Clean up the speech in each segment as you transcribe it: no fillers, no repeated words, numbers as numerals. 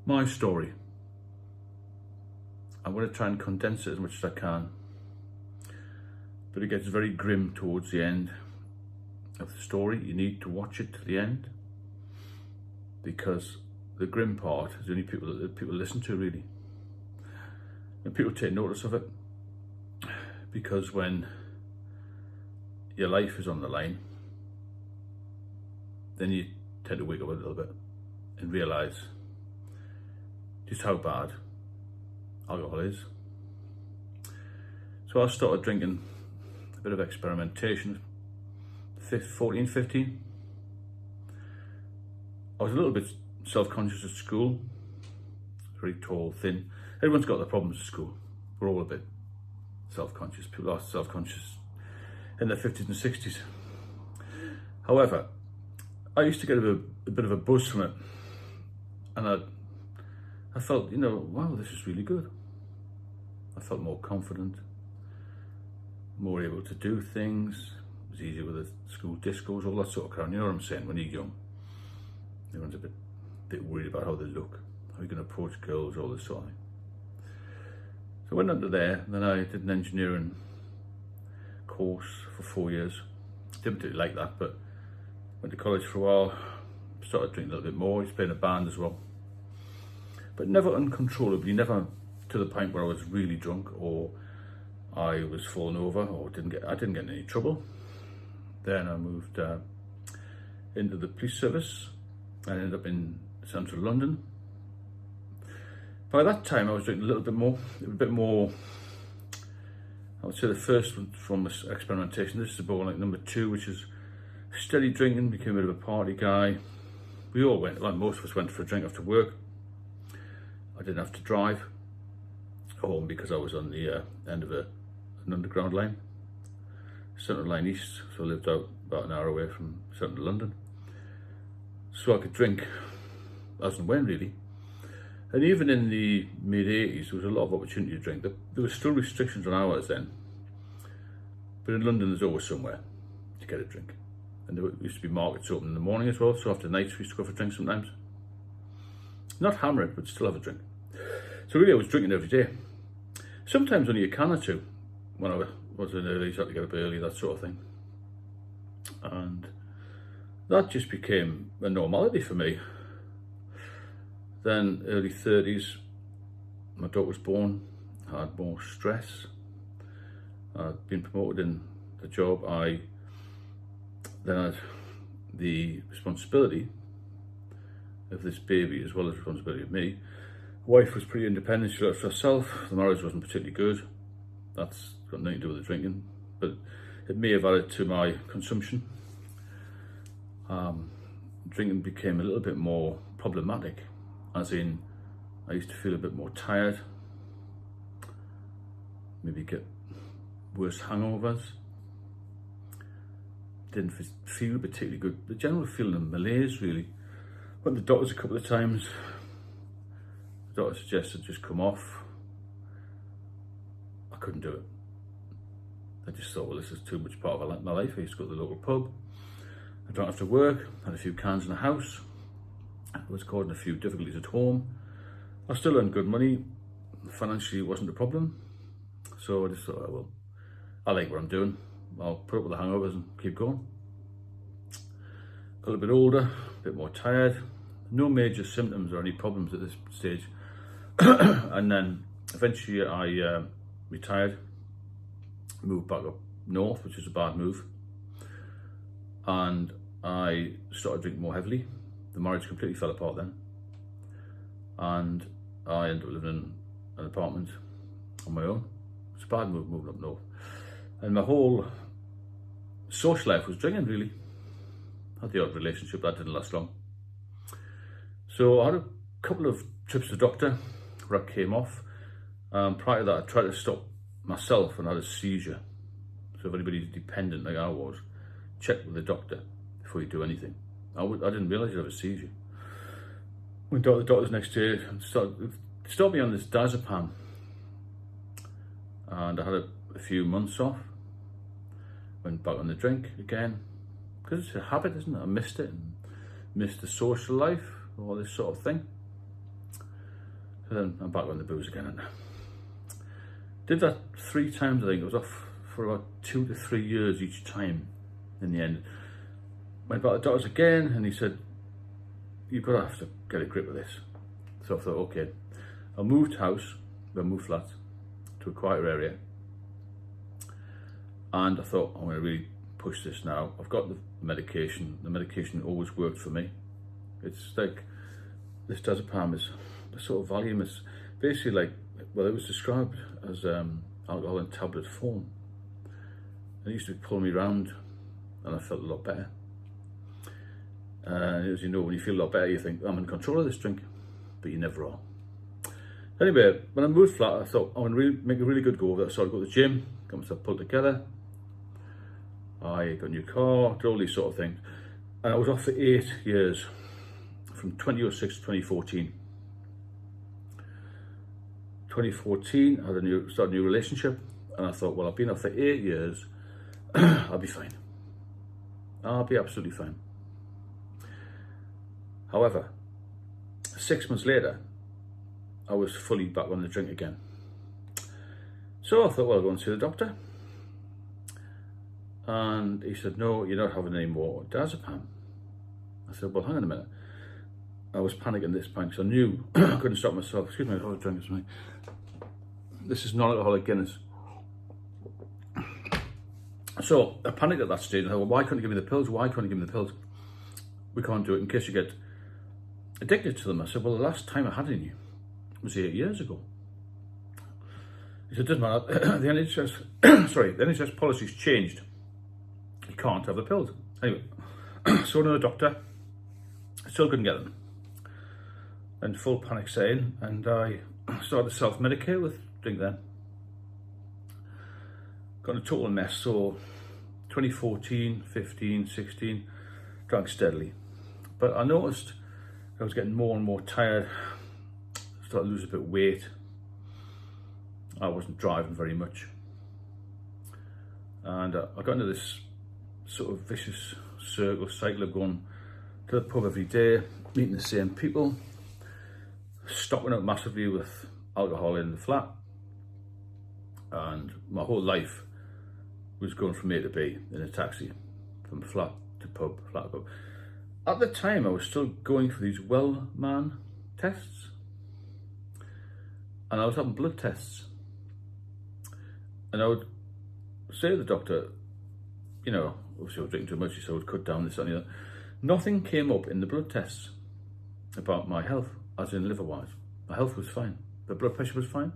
my story. I'm going to try and condense it as much as I can, but it gets very grim towards the end of the story. You need to watch it to the end, because the grim part is the only people that people listen to, really. And people take notice of it, because when your life is on the line, then you tend to wake up a little bit and realise just how bad alcohol is. So I started drinking, a bit of experimentation, 14, 15. I was a little bit self-conscious at school, very tall, thin. Everyone's got their problems at school. We're all a bit self-conscious. People are self-conscious in their 50s and 60s. However, I used to get a bit of a buzz from it, and I felt, wow, this is really good. I felt more confident, more able to do things. It was easier with the school discos, all that sort of crap. You know what I'm saying? When you're young, everyone's a bit worried about how they look, how you're going to approach girls, all this sort of thing. So I went under there, and then I did an engineering course for 4 years. Didn't particularly like that, but went to college for a while, started drinking a little bit more. I used to play in a band as well. But never uncontrollably, never to the point where I was really drunk or I was falling over or I didn't get in any trouble. Then I moved into the police service. I ended up in central London. By that time I was drinking a bit more. I would say the first one from this experimentation, this is about like number 2, which is steady drinking, became a bit of a party guy. We all went, like most of us went for a drink after work. I didn't have to drive home because I was on the end of an underground line, Central Line East, so I lived out about an hour away from central London. So I could drink as and when, really. And even in the mid-80s, there was a lot of opportunity to drink. There were still restrictions on hours then, but in London there's always somewhere to get a drink. And there used to be markets open in the morning as well, so after nights we used to go for drinks sometimes. Not hammer it, but still have a drink. So really I was drinking every day. Sometimes only a can or two when I was in early, so I had to get up early, that sort of thing. And that just became a normality for me. Then early 30s, my daughter was born, I had more stress. I'd been promoted in the job. I then had the responsibility of this baby as well as responsibility of me. Wife was pretty independent, she looked after herself. The marriage wasn't particularly good. That's got nothing to do with the drinking, but it may have added to my consumption. Drinking became a little bit more problematic, as in I used to feel a bit more tired, maybe get worse hangovers. Didn't feel particularly good. The general feeling of malaise, really. Went to the doctors a couple of times. The doctor suggested just come off. I couldn't do it. I just thought, well, this is too much part of my life. I used to go to the local pub. I drank after work, had a few cans in the house. I was causing a few difficulties at home. I still earned good money. Financially, it wasn't a problem. So I just thought, oh, well, I like what I'm doing. I'll put up with the hangovers and keep going. Got a bit older, a bit more tired. No major symptoms or any problems at this stage. And then eventually I retired, moved back up north, which was a bad move. And I started drinking more heavily. The marriage completely fell apart then. And I ended up living in an apartment on my own. It's a bad move moving up north. And my whole social life was drinking, really. I had the odd relationship, that didn't last long. So I had a couple of trips to the doctor where I came off. Prior to that, I tried to stop myself and I had a seizure. So if anybody's dependent like I was, check with the doctor before you do anything. I didn't realise you'd have a seizure. Went to the doctor's next day and started me on this diazepam. And I had a few months off. Went back on the drink again. Because it's a habit, isn't it? I missed it and missed the social life, all this sort of thing. And then I'm back on the booze again. And did that 3 times, I think. I was off for about 2 to 3 years each time in the end. Went back to the doctors again, and he said, you've got to have to get a grip of this. So I thought, okay. I moved house, I moved flat to a quieter area. And I thought, I'm going to really push this now. I've got the medication. The medication always worked for me. It's like, this diazepam is a sort of Valium. It's basically like, well, it was described as alcohol in tablet form. And it used to pull me round, and I felt a lot better. And as you know, when you feel a lot better, you think, I'm in control of this drink, but you never are. Anyway, when I moved flat, I thought, I'm going to make a really good go of it. So I go to the gym, got myself pulled together. I got a new car, did all these sort of things. And I was off for 8 years, from 2006 to 2014. 2014, I had started a new relationship, and I thought, well, I've been off for 8 years, I'll be fine. I'll be absolutely fine. However, 6 months later, I was fully back on the drink again. So I thought, well, I'll go and see the doctor. And he said, no, you're not having any more diazepam. I said, well, hang on a minute. I was panicking at this point because I knew I couldn't stop myself. Excuse me, I'll drink something. This is non-alcoholic Guinness. So I panicked at that stage. I thought, well, why couldn't you give me the pills? Why couldn't you give me the pills? We can't do it in case you get addicted to them. I said, well, the last time I had any was 8 years ago. He said, it doesn't matter. The NHS, sorry, the NHS policy's changed. You can't have the pills. Anyway, so another doctor, still couldn't get them. And full panic setting, and I started to self-medicate with drink then. Got in a total mess, so 2014, 15, 16, drank steadily. But I noticed I was getting more and more tired, started to lose a bit of weight. I wasn't driving very much. And I got into this sort of vicious cycle of going to the pub every day, meeting the same people, stocking up massively with alcohol in the flat. And my whole life was going from A to B in a taxi, from flat to pub, flat to pub. At the time, I was still going for these well-man tests. And I was having blood tests. And I would say to the doctor, you know, obviously I was drinking too much, so I would cut down this and the other. Nothing came up in the blood tests about my health, as in liver-wise. My health was fine. The blood pressure was fine.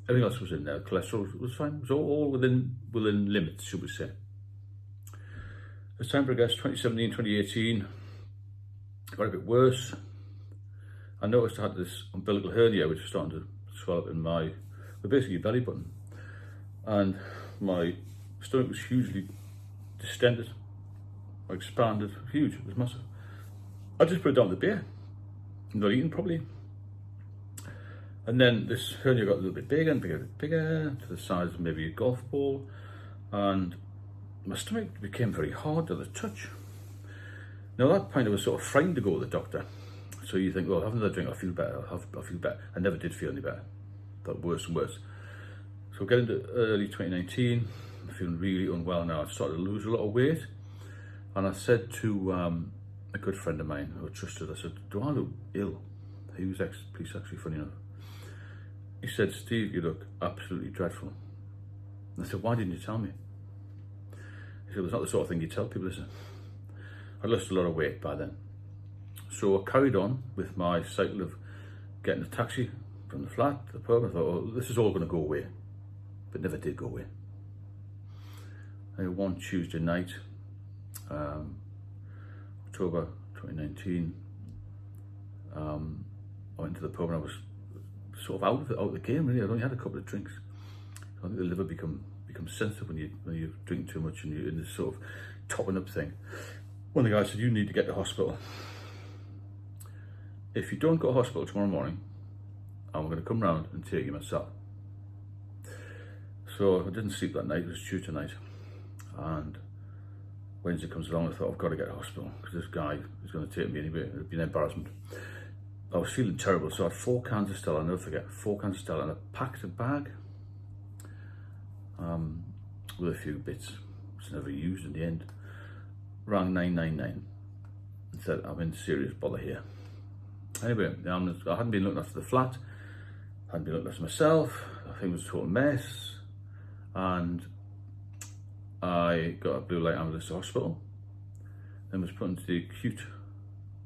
Everything else was in there. Cholesterol was fine. It was all within limits, should we say. As time progressed, 2017, 2018, it got a bit worse. I noticed I had this umbilical hernia, which was starting to swell up in my, basically belly button. And my stomach was hugely distended, or expanded, huge, it was massive. I just put it down the beer, not eating properly. And then this hernia got a little bit bigger and bigger and bigger, to the size of maybe a golf ball. And my stomach became very hard to the touch. Now at that point I was sort of frightened to go to the doctor. So you think, well, having another drink, I'll feel better, I'll feel better. I never did feel any better. Felt worse and worse. So getting to early 2019, I'm feeling really unwell now. I started to lose a lot of weight. And I said to a good friend of mine who I trusted, I said, do I look ill? He was ex-police, actually, funny enough. He said, Steve, you look absolutely dreadful. And I said, why didn't you tell me? He said, well, it's not the sort of thing you tell people, is it? I'd lost a lot of weight by then. So I carried on with my cycle of getting a taxi from the flat to the pub. I thought, oh, this is all going to go away. But it never did go away. And one Tuesday night, October 2019, I went to the pub and I was sort of out of the game, really. I'd only had a couple of drinks. I think the liver becomes sensitive when you drink too much and you're in this sort of topping up thing. One of the guys said, you need to get to hospital. If you don't go to hospital tomorrow morning, I'm going to come round and take you myself. So I didn't sleep that night, it was Tuesday night. And Wednesday comes along, I thought, I've got to get to hospital because this guy is going to take me anyway. It'd be an embarrassment. I was feeling terrible, so I had 4 cans of Stella, I'll never forget, 4 cans of Stella, and I packed a bag with a few bits, which I never used in the end. Rang 999 and said, I'm in serious bother here. Anyway, I hadn't been looking after the flat, I hadn't been looking after myself, I think it was a total mess, and I got a blue light ambulance to hospital, then was put into the acute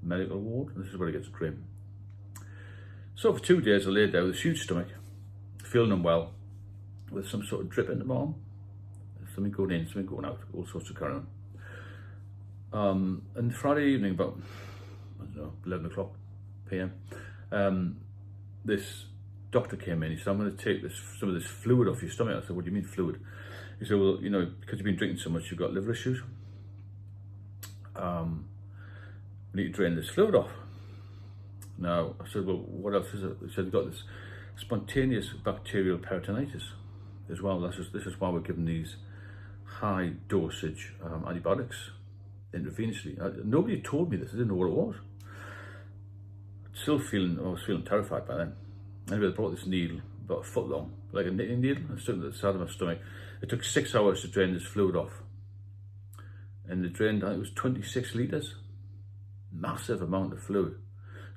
medical ward, and this is where it gets grim. So for 2 days I laid there with a huge stomach, feeling unwell, with some sort of drip in the arm, something going in, something going out, all sorts of carry on. And Friday evening, about, I don't know, 11 o'clock PM, this doctor came in. He said, I'm going to take some of this fluid off your stomach. I said, what do you mean fluid? He said, well, you know, because you've been drinking so much, you've got liver issues. We need to drain this fluid off. Now, I said, well, what else is it? He said, you've got this spontaneous bacterial peritonitis as well. This is why we're giving these high dosage antibiotics intravenously. Nobody told me this. I didn't know what it was. I was feeling terrified by then. Anyway, they brought this needle, about a foot long, like a knitting needle, and stuck it at the side of my stomach. It took 6 hours to drain this fluid off. And they drained, I think it was 26 litres. Massive amount of fluid.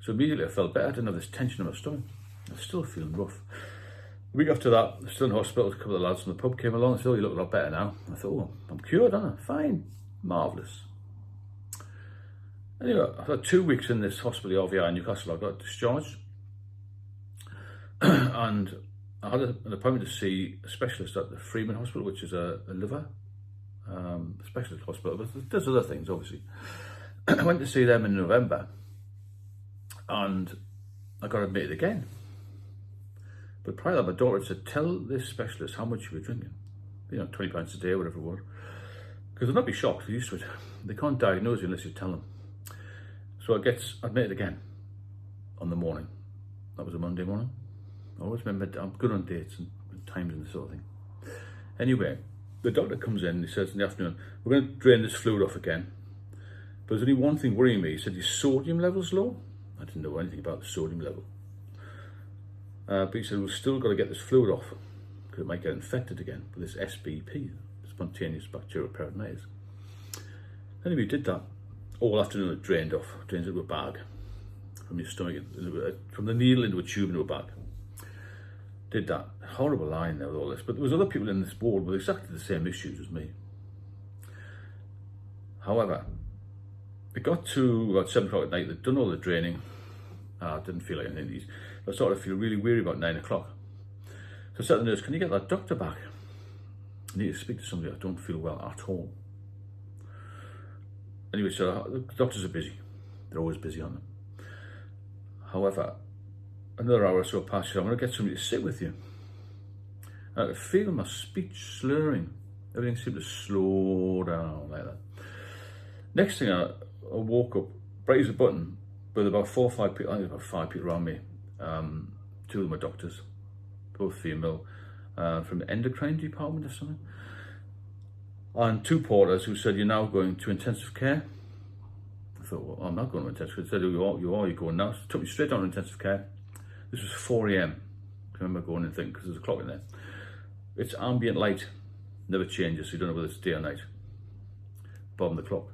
So immediately I felt better. I didn't have this tension in my stomach. I was still feeling rough. A week after that, I was still in hospital. A couple of lads from the pub came along and said, oh, you look a lot better now. I thought, oh, I'm cured, aren't I? Fine. Marvellous. Anyway, after 2 weeks in this hospital, RVI in Newcastle, I got discharged. And I had an appointment to see a specialist at the Freeman Hospital, which is a liver specialist hospital, but there's other things, obviously. I went to see them in November, and I got admitted again. But prior to that, my daughter said, tell this specialist how much you were drinking. You know, 20 pints a day, whatever it was. Because they'll not be shocked, they're used to it. They can't diagnose you unless you tell them. So I get admitted again on the morning. That was a Monday morning. I always remember, I'm good on dates and times and this sort of thing. Anyway, the doctor comes in and he says in the afternoon, we're going to drain this fluid off again. But there's only one thing worrying me. He said, your sodium level's low. I didn't know anything about the sodium level. But he said, we've still got to get this fluid off because it might get infected again with this SBP, spontaneous bacterial peritonitis. Anyway, we did that. All afternoon it drained off, drains into a bag from your stomach, from the needle into a tube into a bag. Did that. Horrible line there with all this. But there was other people in this ward with exactly the same issues as me. However, it got to about 7 o'clock at night, they'd done all the draining. I didn't feel like anything of these. I started to feel really weary about 9 o'clock. So I said to the nurse, can you get that doctor back? I need to speak to somebody, I don't feel well at all. Anyway, so the doctors are busy. They're always busy on them. However, another hour or so passed, I'm going to get somebody to sit with you. I could feel my speech slurring. Everything seemed to slow down like that. Next thing I woke up, bright as a button, with about 4 or 5 people, I think about 5 people around me. 2 of them were doctors, both female, from the endocrine department or something. And 2 porters who said, you're now going to intensive care. I thought, well, I'm not going to intensive care. They said, you're going now. So took me straight down to intensive care. This was 4 AM. I remember going and thinking, because there's a clock in there. It's ambient light, never changes, so you don't know whether it's day or night. Bottom of the clock.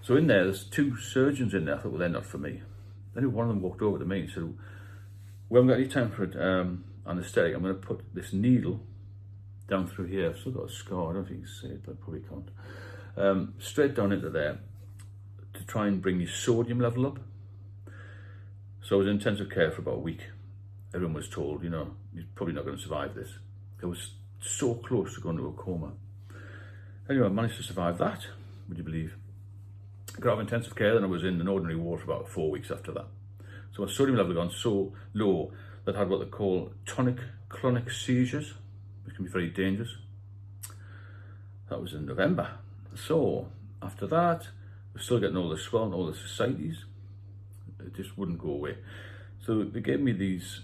So in there, there's 2 surgeons in there. I thought, well, they're not for me. Then one of them walked over to me and said, we haven't got any time for anaesthetic. I'm going to put this needle down through here. I've still got a scar. I don't think you can see it, but I probably can't. Straight down into there to try and bring your sodium level up. So I was in intensive care for about a week. Everyone was told, you know, you're probably not going to survive this. I was so close to going into a coma. Anyway, I managed to survive that, would you believe? I got out of intensive care, then I was in an ordinary ward for about 4 weeks after that. So my sodium level had gone so low that I had what they call tonic-clonic seizures, which can be very dangerous. That was in November. So after that, I was still getting all the swelling, all the ascites. It just wouldn't go away. So they gave me these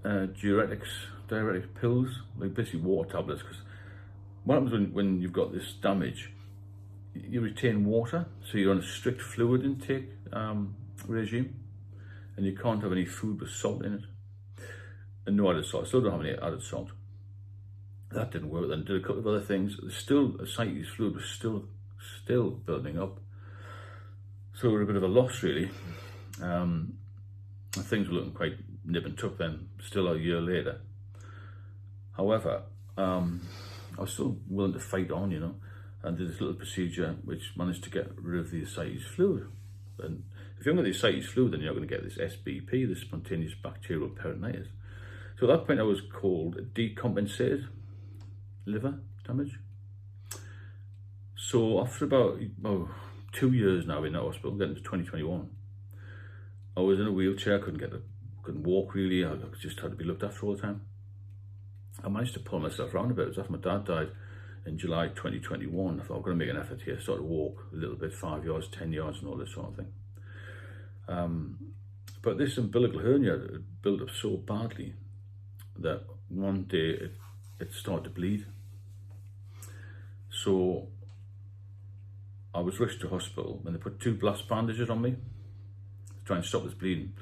diuretic pills, like basically water tablets, because what happens when you've got this damage, you retain water, so you're on a strict fluid intake regime. and you can't have any food with salt in it. And no added salt. I still don't have any added salt. That didn't work then. Did a couple of other things. Still, ascites fluid was still building up. So we're a bit of a loss, really. Things were looking quite nip and tuck then, still a year later. However, I was still willing to fight on, you know, and did this little procedure which managed to get rid of the ascites fluid. And if you haven't got the ascites fluid, then you're not going to get this SBP, this spontaneous bacterial peritonitis. So at that point I was called decompensated liver damage. So after about 2 years now in that hospital, getting to 2021, I was in a wheelchair, couldn't walk really, I just had to be looked after all the time. I managed to pull myself around a bit. It was after my dad died in July 2021. I thought, I'm going to make an effort here, start to walk a little bit, 5 yards, 10 yards and all this sort of thing. But this umbilical hernia had built up so badly that one day it started to bleed. So I was rushed to hospital and they put 2 blast bandages on me to try and stop this bleeding.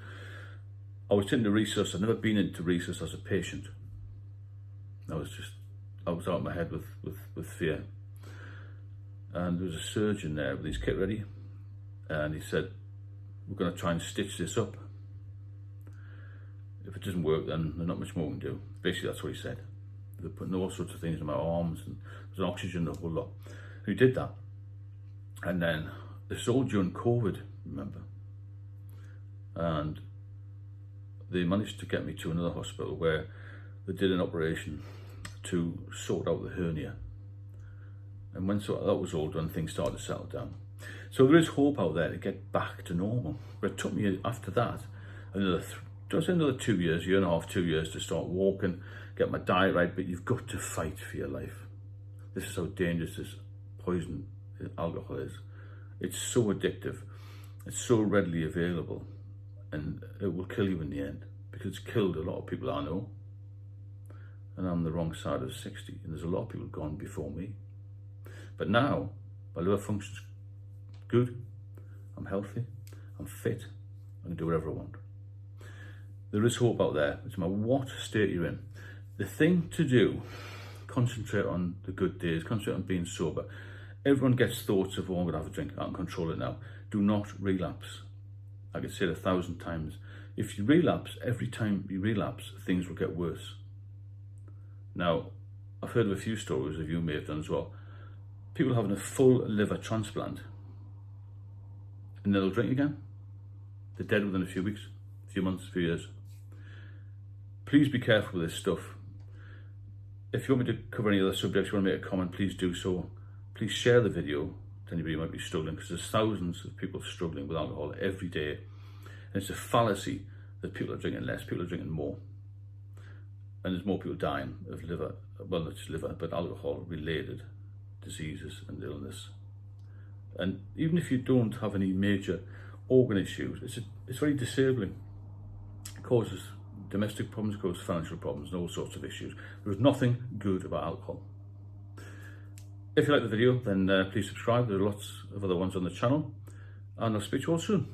I was taken to resus. I'd never been into resus as a patient. I was out of my head with fear. And there was a surgeon there with his kit ready, and he said, we're going to try and stitch this up. If it doesn't work, then there's not much more we can do. Basically, that's what he said. They're putting all sorts of things in my arms, and there's an oxygen, the whole lot. He did that. And then, this was all during COVID, remember? And they managed to get me to another hospital where they did an operation to sort out the hernia. And when that was all done, things started to settle down. So there is hope out there to get back to normal. But it took me, after that, another 2 years, year and a half, 2 years to start walking, get my diet right, but you've got to fight for your life. This is how dangerous this poison alcohol is. It's so addictive, it's so readily available, and it will kill you in the end, because it's killed a lot of people I know. And I'm the wrong side of 60, and there's a lot of people gone before me. But now, my liver function's good, I'm healthy, I'm fit, I can do whatever I want. There is hope out there, no matter what state you're in. The thing to do, concentrate on the good days, concentrate on being sober. Everyone gets thoughts of, oh, I'm gonna have a drink, I can control it now. Do not relapse. I could say it 1,000 times. If you relapse, every time you relapse, things will get worse. Now, I've heard of a few stories, of you may have done as well, people having a full liver transplant and then they'll drink again. They're dead within a few weeks, a few months, a few years. Please be careful with this stuff. If you want me to cover any other subjects, you want to make a comment, please do so. Please share the video to anybody who might be struggling, because there's thousands of people struggling with alcohol every day. And it's a fallacy that people are drinking less, people are drinking more. And there's more people dying of liver, well, not just liver, but alcohol-related diseases and illness. And even if you don't have any major organ issues, it's very disabling. It causes domestic problems, it causes financial problems and all sorts of issues. There is nothing good about alcohol. If you like the video, then please subscribe. There are lots of other ones on the channel, and I'll speak to you all soon.